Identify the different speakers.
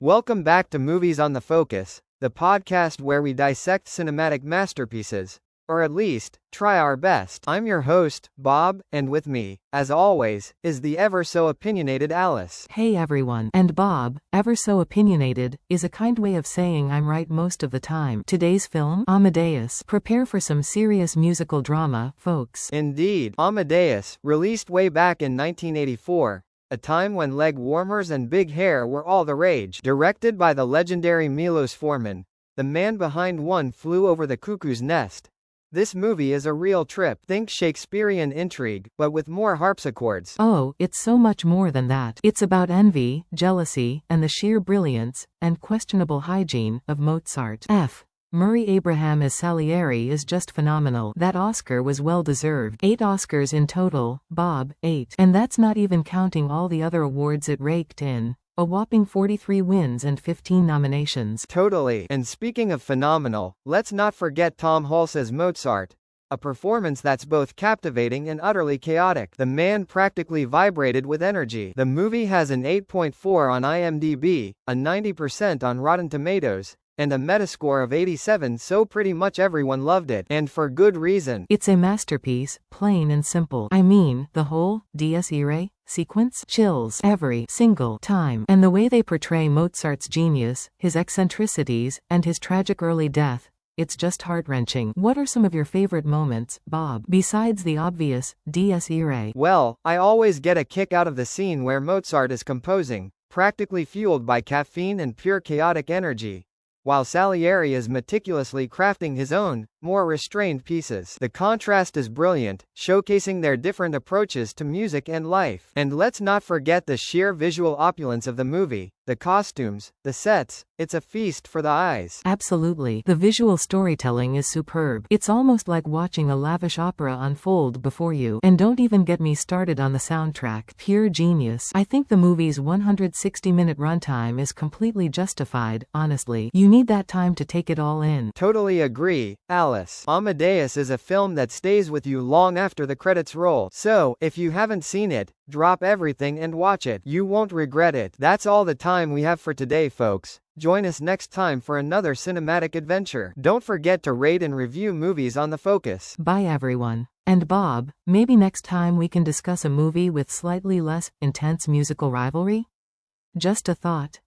Speaker 1: Welcome back to Movies on the Focus, the podcast where we dissect cinematic masterpieces, or at least, try our best. I'm your host, Bob, and with me, as always, is the ever-so-opinionated Alice.
Speaker 2: Hey everyone. And Bob, ever so opinionated, is a kind way of saying I'm right most of the time. Today's film, Amadeus. Prepare for some serious musical drama, folks.
Speaker 1: Indeed, Amadeus, released way back in 1984, a time when leg warmers and big hair were all the rage. Directed by the legendary Milos Forman, the man behind One Flew Over the Cuckoo's Nest. This movie is a real trip. Think Shakespearean intrigue, but with more harpsichords.
Speaker 2: Oh, it's so much more than that. It's about envy, jealousy, and the sheer brilliance, and questionable hygiene, of Mozart. Murray Abraham as Salieri is just phenomenal. That Oscar was well deserved. 8 Oscars in total, Bob, 8. And that's not even counting all the other awards it raked in. A whopping 43 wins and 15 nominations.
Speaker 1: Totally. And speaking of phenomenal, let's not forget Tom Hulce as Mozart. A performance that's both captivating and utterly chaotic. The man practically vibrated with energy. The movie has an 8.4 on IMDb, a 90% on Rotten Tomatoes, and a Metascore of 87, so pretty much everyone loved it, and for good reason.
Speaker 2: It's a masterpiece, plain and simple. I mean, the whole Dies Irae sequence chills every single time. And the way they portray Mozart's genius, his eccentricities, and his tragic early death, it's just heart-wrenching. What are some of your favorite moments, Bob, besides the obvious Dies Irae?
Speaker 1: Well, I always get a kick out of the scene where Mozart is composing, practically fueled by caffeine and pure chaotic energy, while Salieri is meticulously crafting his own, more restrained pieces. The contrast is brilliant, showcasing their different approaches to music and life. And let's not forget the sheer visual opulence of the movie, the costumes, the sets. It's a feast for the eyes.
Speaker 2: Absolutely. The visual storytelling is superb. It's almost like watching a lavish opera unfold before you. And don't even get me started on the soundtrack. Pure genius. I think the movie's 160-minute runtime is completely justified, honestly. You need that time to take it all in.
Speaker 1: Totally agree, Alice. Amadeus is a film that stays with you long after the credits roll. So, if you haven't seen it, drop everything and watch it. You won't regret it. That's all the time we have for today, folks. Join us next time for another cinematic adventure. Don't forget to rate and review Movies on the Focus.
Speaker 2: Bye everyone. And Bob, maybe next time we can discuss a movie with slightly less intense musical rivalry? Just a thought.